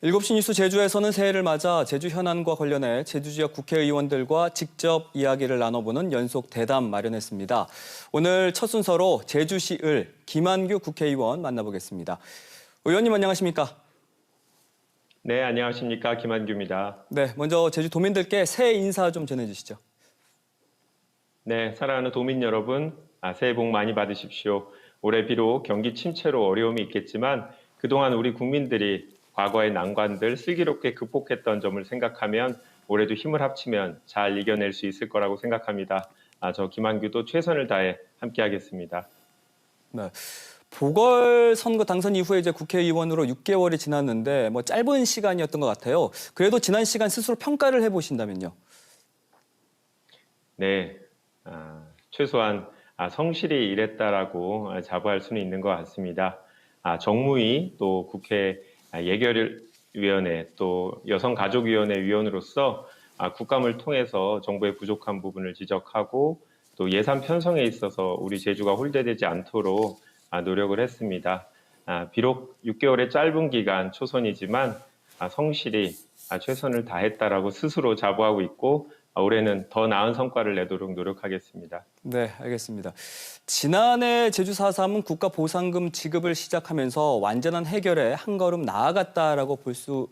7시 뉴스 제주에서는 새해를 맞아 제주 현안과 관련해 제주 지역 국회의원들과 직접 이야기를 나눠보는 연속 대담 마련했습니다. 오늘 첫 순서로 제주시을 김한규 국회의원 만나보겠습니다. 의원님 안녕하십니까? 네, 안녕하십니까. 김한규입니다. 네, 먼저 제주 도민들께 새해 인사 좀 전해주시죠. 네, 사랑하는 도민 여러분, 새해 복 많이 받으십시오. 올해 비록 경기 침체로 어려움이 있겠지만 그동안 우리 국민들이 과거의 난관들 슬기롭게 극복했던 점을 생각하면 올해도 힘을 합치면 잘 이겨낼 수 있을 거라고 생각합니다. 저 김한규도 최선을 다해 함께하겠습니다. 네. 보궐선거 당선 이후에 이제 국회의원으로 6개월이 지났는데 짧은 시간이었던 것 같아요. 그래도 지난 시간 스스로 평가를 해보신다면요. 네, 최소한 성실히 일했다라고 자부할 수는 있는 것 같습니다. 정무위 또 국회 예결위원회 또 여성가족위원회 위원으로서 국감을 통해서 정부의 부족한 부분을 지적하고 또 예산 편성에 있어서 우리 제주가 홀대되지 않도록 노력을 했습니다. 비록 6개월의 짧은 기간 초선이지만 성실히 최선을 다했다라고 스스로 자부하고 있고 올해는 더 나은 성과를 내도록 노력하겠습니다. 네, 알겠습니다. 지난해 제주 4.3은 국가 보상금 지급을 시작하면서 완전한 해결에 한 걸음 나아갔다라고 볼 수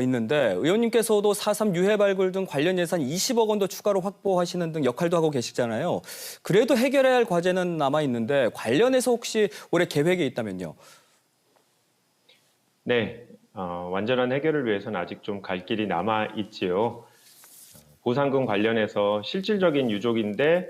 있는데 의원님께서도 4.3 유해 발굴 등 관련 예산 20억 원도 추가로 확보하시는 등 역할도 하고 계시잖아요. 그래도 해결해야 할 과제는 남아 있는데 관련해서 혹시 올해 계획이 있다면요? 네, 완전한 해결을 위해서는 아직 좀 갈 길이 남아 있지요. 보상금 관련해서 실질적인 유족인데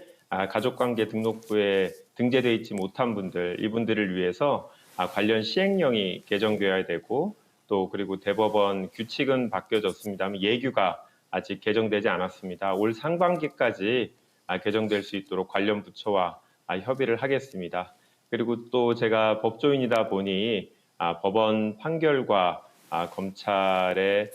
가족관계 등록부에 등재되어 있지 못한 분들, 이분들을 위해서 관련 시행령이 개정되어야 되고 또 그리고 대법원 규칙은 바뀌어졌습니다만 예규가 아직 개정되지 않았습니다. 올 상반기까지 개정될 수 있도록 관련 부처와 협의를 하겠습니다. 그리고 또 제가 법조인이다 보니 법원 판결과 검찰의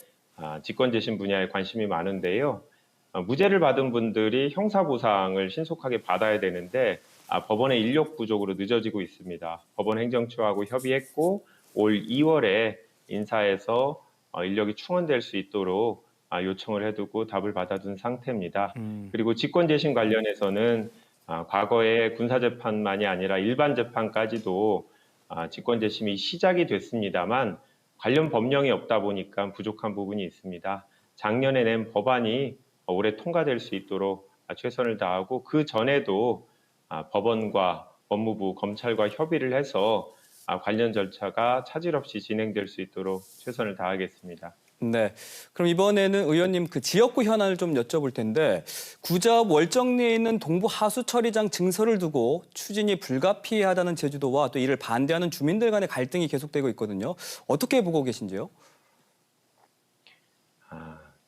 직권재심 분야에 관심이 많은데요. 무죄를 받은 분들이 형사보상을 신속하게 받아야 되는데 법원의 인력 부족으로 늦어지고 있습니다. 법원 행정처하고 협의했고 올 2월에 인사해서 인력이 충원될 수 있도록 요청을 해두고 답을 받아둔 상태입니다. 그리고 직권재심 관련해서는 과거에 군사재판만이 아니라 일반 재판까지도 직권재심이 시작이 됐습니다만 관련 법령이 없다 보니까 부족한 부분이 있습니다. 작년에 낸 법안이 올해 통과될 수 있도록 최선을 다하고 그 전에도 법원과 법무부, 검찰과 협의를 해서 관련 절차가 차질 없이 진행될 수 있도록 최선을 다하겠습니다. 네. 그럼 이번에는 의원님 그 지역구 현안을 좀 여쭤볼 텐데 구자읍 월정리에 있는 동부 하수 처리장 증설을 두고 추진이 불가피하다는 제주도와 또 이를 반대하는 주민들 간의 갈등이 계속되고 있거든요. 어떻게 보고 계신지요?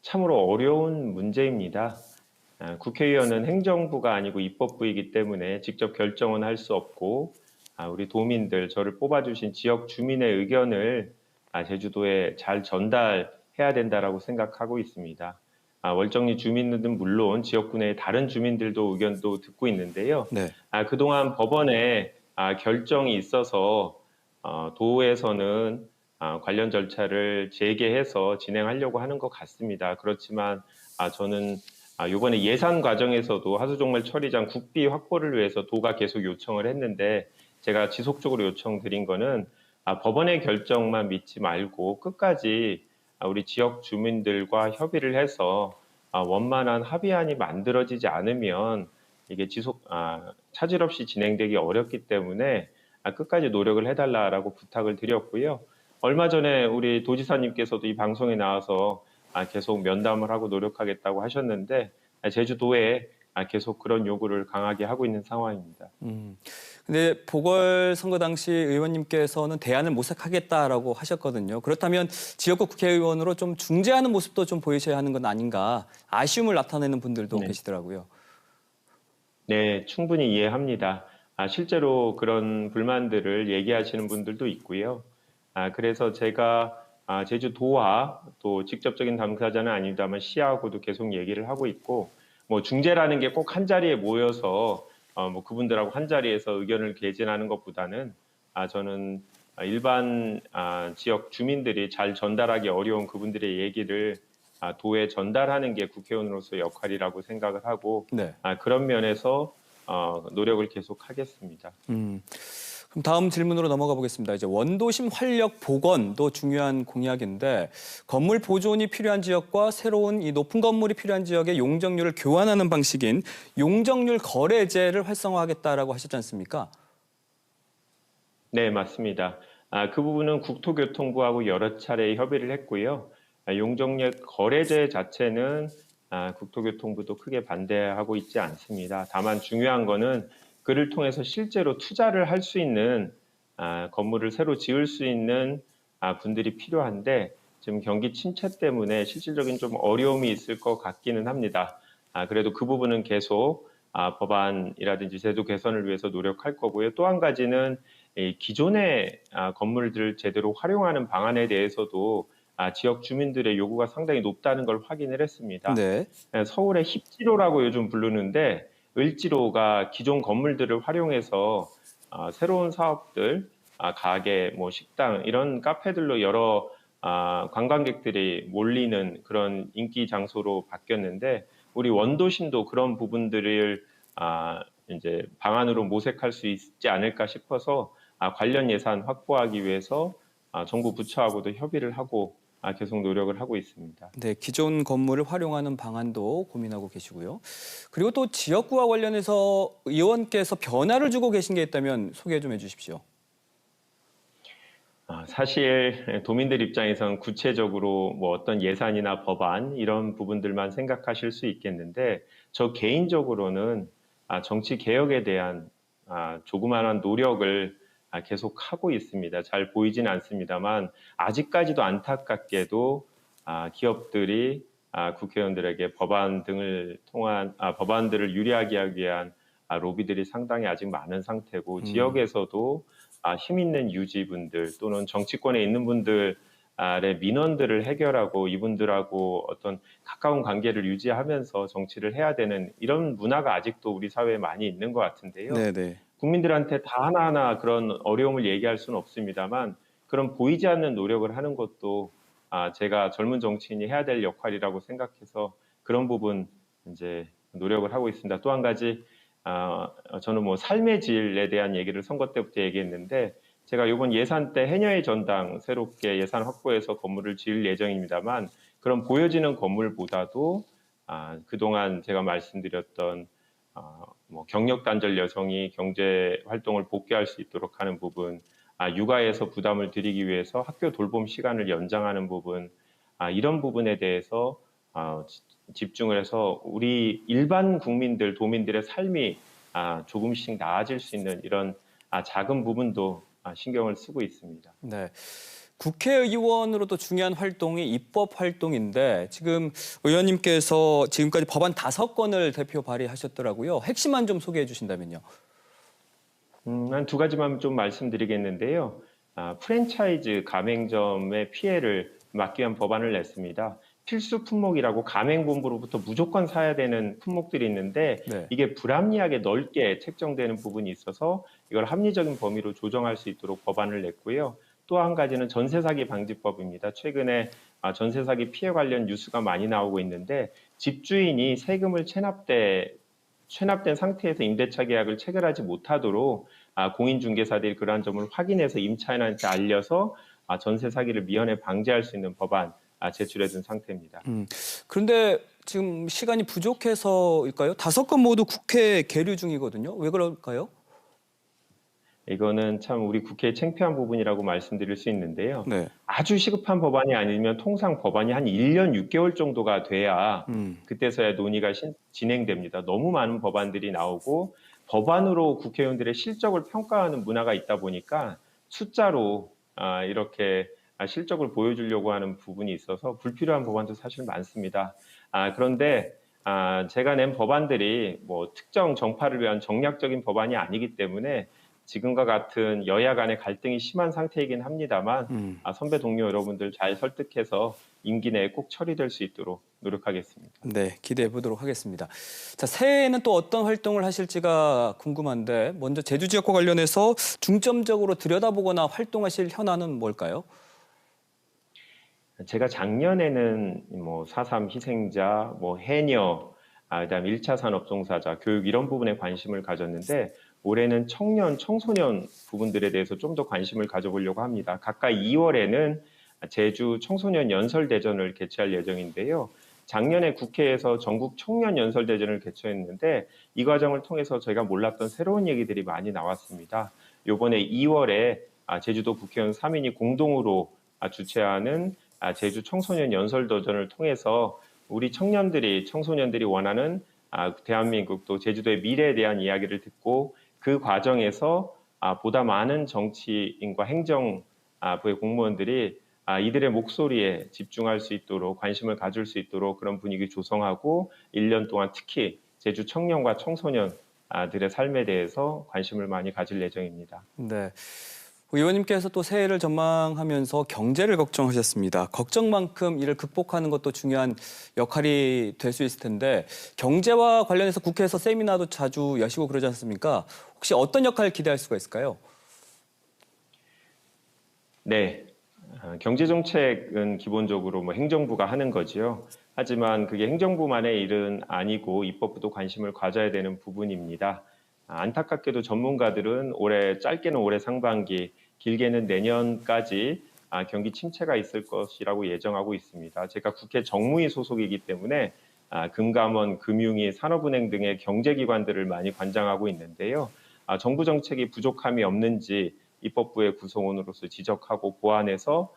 참으로 어려운 문제입니다. 국회의원은 행정부가 아니고 입법부이기 때문에 직접 결정은 할 수 없고 우리 도민들, 저를 뽑아주신 지역 주민의 의견을 제주도에 잘 전달해야 된다라고 생각하고 있습니다. 월정리 주민들은 물론 지역구 내의 다른 주민들도 의견도 듣고 있는데요. 네. 그동안 법원에 결정이 있어서 도에서는 관련 절차를 재개해서 진행하려고 하는 것 같습니다. 그렇지만 저는 이번에 예산 과정에서도 하수종말 처리장 국비 확보를 위해서 도가 계속 요청을 했는데 제가 지속적으로 요청드린 거는 법원의 결정만 믿지 말고 끝까지 우리 지역 주민들과 협의를 해서 원만한 합의안이 만들어지지 않으면 이게 차질 없이 진행되기 어렵기 때문에 끝까지 노력을 해달라라고 부탁을 드렸고요. 얼마 전에 우리 도지사님께서도 이 방송에 나와서 계속 면담을 하고 노력하겠다고 하셨는데 제주도에 계속 그런 요구를 강하게 하고 있는 상황입니다. 근데 보궐선거 당시 의원님께서는 대안을 모색하겠다라고 하셨거든요. 그렇다면 지역구 국회의원으로 좀 중재하는 모습도 좀 보이셔야 하는 건 아닌가 아쉬움을 나타내는 분들도 네. 계시더라고요. 네, 충분히 이해합니다. 실제로 그런 불만들을 얘기하시는 분들도 있고요. 그래서 제가 제주도와 또 직접적인 당사자는 아닙니다만 시하고도 계속 얘기를 하고 있고, 뭐 중재라는 게 꼭 한 자리에 모여서 뭐 그분들하고 한 자리에서 의견을 개진하는 것보다는 저는 일반 지역 주민들이 잘 전달하기 어려운 그분들의 얘기를 도에 전달하는 게 국회의원으로서 역할이라고 생각을 하고 네. 그런 면에서 노력을 계속 하겠습니다. 그럼 다음 질문으로 넘어가 보겠습니다. 이제 원도심 활력 복원도 중요한 공약인데 건물 보존이 필요한 지역과 새로운 이 높은 건물이 필요한 지역의 용적률을 교환하는 방식인 용적률 거래제를 활성화하겠다라고 하셨지 않습니까? 네, 맞습니다. 그 부분은 국토교통부하고 여러 차례 협의를 했고요. 용적률 거래제 자체는 국토교통부도 크게 반대하고 있지 않습니다. 다만 중요한 거는 그를 통해서 실제로 투자를 할 수 있는 건물을 새로 지을 수 있는 분들이 필요한데 지금 경기 침체 때문에 실질적인 좀 어려움이 있을 것 같기는 합니다. 그래도 그 부분은 계속 법안이라든지 제도 개선을 위해서 노력할 거고요. 또 한 가지는 이 기존의 건물들을 제대로 활용하는 방안에 대해서도 지역 주민들의 요구가 상당히 높다는 걸 확인을 했습니다. 네. 서울의 힙지로라고 요즘 부르는데 을지로가 기존 건물들을 활용해서 새로운 사업들, 가게, 뭐 식당 이런 카페들로 여러 관광객들이 몰리는 그런 인기 장소로 바뀌었는데 우리 원도심도 그런 부분들을 이제 방안으로 모색할 수 있지 않을까 싶어서 관련 예산 확보하기 위해서 정부 부처하고도 협의를 하고 계속 노력을 하고 있습니다. 네, 기존 건물을 활용하는 방안도 고민하고 계시고요. 그리고 또 지역구와 관련해서 의원께서 변화를 주고 계신 게 있다면 소개 좀 해주십시오. 사실 도민들 입장에선 구체적으로 뭐 어떤 예산이나 법안 이런 부분들만 생각하실 수 있겠는데 저 개인적으로는 정치 개혁에 대한 조그마한 노력을 계속 하고 있습니다. 잘 보이진 않습니다만 아직까지도 안타깝게도 기업들이 국회의원들에게 법안 등을 통한 법안들을 유리하게 하기 위한 로비들이 상당히 아직 많은 상태고 지역에서도 힘 있는 유지분들 또는 정치권에 있는 분들의 민원들을 해결하고 이분들하고 어떤 가까운 관계를 유지하면서 정치를 해야 되는 이런 문화가 아직도 우리 사회에 많이 있는 것 같은데요. 네네. 국민들한테 다 하나하나 그런 어려움을 얘기할 수는 없습니다만 그런 보이지 않는 노력을 하는 것도 제가 젊은 정치인이 해야 될 역할이라고 생각해서 그런 부분 이제 노력을 하고 있습니다. 또 한 가지 저는 뭐 삶의 질에 대한 얘기를 선거 때부터 얘기했는데 제가 이번 예산 때 해녀의 전당 새롭게 예산 확보해서 건물을 지을 예정입니다만 그런 보여지는 건물보다도 그동안 제가 말씀드렸던 뭐 경력 단절 여성이 경제 활동을 복귀할 수 있도록 하는 부분, 육아에서 부담을 드리기 위해서 학교 돌봄 시간을 연장하는 부분, 이런 부분에 대해서 집중을 해서 우리 일반 국민들, 도민들의 삶이 조금씩 나아질 수 있는 이런 작은 부분도 신경을 쓰고 있습니다. 네. 국회의원으로도 중요한 활동이 입법 활동인데 지금 의원님께서 지금까지 법안 5건을 대표 발의하셨더라고요. 핵심만 좀 소개해 주신다면요. 한 두 가지만 좀 말씀드리겠는데요. 프랜차이즈 가맹점의 피해를 막기 위한 법안을 냈습니다. 필수 품목이라고 가맹본부로부터 무조건 사야 되는 품목들이 있는데 네. 이게 불합리하게 넓게 책정되는 부분이 있어서 이걸 합리적인 범위로 조정할 수 있도록 법안을 냈고요. 또 한 가지는 전세 사기 방지법입니다. 최근에 전세 사기 피해 관련 뉴스가 많이 나오고 있는데 집주인이 세금을 체납된 상태에서 임대차 계약을 체결하지 못하도록 공인중개사들이 그러한 점을 확인해서 임차인한테 알려서 전세 사기를 미연에 방지할 수 있는 법안 제출해 둔 상태입니다. 그런데 지금 시간이 부족해서일까요? 5건 모두 국회 계류 중이거든요. 왜 그럴까요? 이거는 참 우리 국회의 창피한 부분이라고 말씀드릴 수 있는데요. 네. 아주 시급한 법안이 아니면 통상 법안이 한 1년 6개월 정도가 돼야 그때서야 논의가 진행됩니다. 너무 많은 법안들이 나오고 법안으로 국회의원들의 실적을 평가하는 문화가 있다 보니까 숫자로 이렇게 실적을 보여주려고 하는 부분이 있어서 불필요한 법안도 사실 많습니다. 그런데 제가 낸 법안들이 뭐 특정 정파를 위한 정략적인 법안이 아니기 때문에 지금과 같은 여야 간의 갈등이 심한 상태이긴 합니다만 선배 동료 여러분들 잘 설득해서 임기 내에 꼭 처리될 수 있도록 노력하겠습니다. 네, 기대해 보도록 하겠습니다. 자, 새해에는 또 어떤 활동을 하실지가 궁금한데 먼저 제주 지역과 관련해서 중점적으로 들여다보거나 활동하실 현안은 뭘까요? 제가 작년에는 뭐 4.3 희생자, 뭐 해녀, 그다음 1차 산업 종사자, 교육 이런 부분에 관심을 가졌는데 올해는 청년, 청소년 부분들에 대해서 좀 더 관심을 가져보려고 합니다. 각각 2월에는 제주 청소년 연설대전을 개최할 예정인데요. 작년에 국회에서 전국 청년 연설대전을 개최했는데 이 과정을 통해서 저희가 몰랐던 새로운 얘기들이 많이 나왔습니다. 이번에 2월에 제주도 국회의원 3인이 공동으로 주최하는 제주 청소년 연설대전을 통해서 우리 청소년들이 원하는 대한민국 또 제주도의 미래에 대한 이야기를 듣고 그 과정에서 보다 많은 정치인과 행정부의 공무원들이 이들의 목소리에 집중할 수 있도록 관심을 가질 수 있도록 그런 분위기 조성하고 1년 동안 특히 제주 청년과 청소년들의 삶에 대해서 관심을 많이 가질 예정입니다. 네. 의원님께서 또 새해를 전망하면서 경제를 걱정하셨습니다. 걱정만큼 이를 극복하는 것도 중요한 역할이 될 수 있을 텐데 경제와 관련해서 국회에서 세미나도 자주 여시고 그러지 않습니까? 혹시 어떤 역할을 기대할 수가 있을까요? 네, 경제정책은 기본적으로 뭐 행정부가 하는 거지요. 하지만 그게 행정부만의 일은 아니고 입법부도 관심을 가져야 되는 부분입니다. 안타깝게도 전문가들은 짧게는 올해 상반기, 길게는 내년까지 경기 침체가 있을 것이라고 예정하고 있습니다. 제가 국회 정무위 소속이기 때문에 금감원, 금융위, 산업은행 등의 경제기관들을 많이 관장하고 있는데요. 정부 정책이 부족함이 없는지 입법부의 구성원으로서 지적하고 보완해서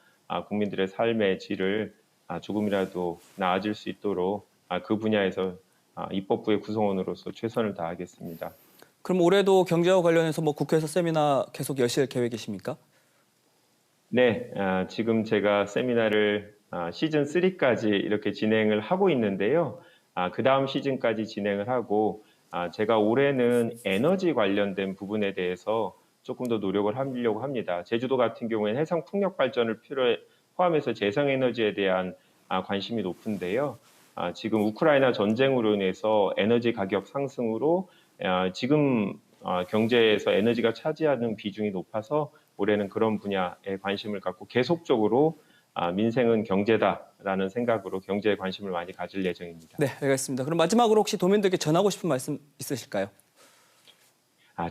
국민들의 삶의 질을 조금이라도 나아질 수 있도록 그 분야에서 입법부의 구성원으로서 최선을 다하겠습니다. 그럼 올해도 경제와 관련해서 뭐 국회에서 세미나 계속 여실 계획이십니까? 네, 지금 제가 세미나를 시즌 3까지 이렇게 진행을 하고 있는데요. 그 다음 시즌까지 진행을 하고 제가 올해는 에너지 관련된 부분에 대해서 조금 더 노력을 하려고 합니다. 제주도 같은 경우에는 해상 풍력 발전을 포함해서 재생에너지에 대한 관심이 높은데요. 지금 우크라이나 전쟁으로 인해서 에너지 가격 상승으로 지금 경제에서 에너지가 차지하는 비중이 높아서 올해는 그런 분야에 관심을 갖고 계속적으로 민생은 경제다라는 생각으로 경제에 관심을 많이 가질 예정입니다. 네, 알겠습니다. 그럼 마지막으로 혹시 도민들께 전하고 싶은 말씀 있으실까요?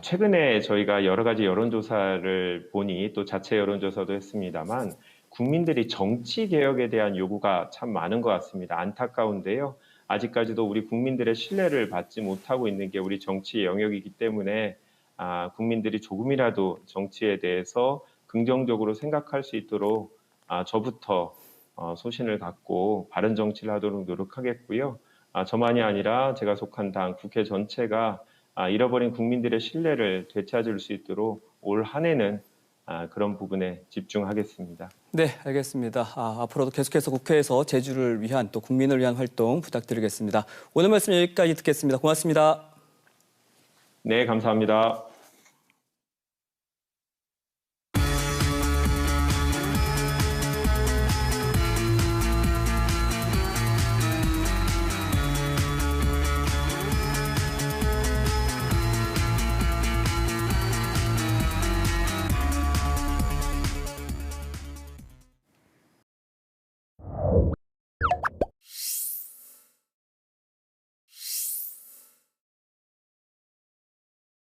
최근에 저희가 여러 가지 여론조사를 보니 또 자체 여론조사도 했습니다만 국민들이 정치 개혁에 대한 요구가 참 많은 것 같습니다. 안타까운데요. 아직까지도 우리 국민들의 신뢰를 받지 못하고 있는 게 우리 정치 영역이기 때문에 국민들이 조금이라도 정치에 대해서 긍정적으로 생각할 수 있도록 저부터 소신을 갖고 바른 정치를 하도록 노력하겠고요. 저만이 아니라 제가 속한 당, 국회 전체가 잃어버린 국민들의 신뢰를 되찾을 수 있도록 올 한 해는 그런 부분에 집중하겠습니다. 네, 알겠습니다. 앞으로도 계속해서 국회에서 제주를 위한 또 국민을 위한 활동 부탁드리겠습니다. 오늘 말씀 여기까지 듣겠습니다. 고맙습니다. 네, 감사합니다.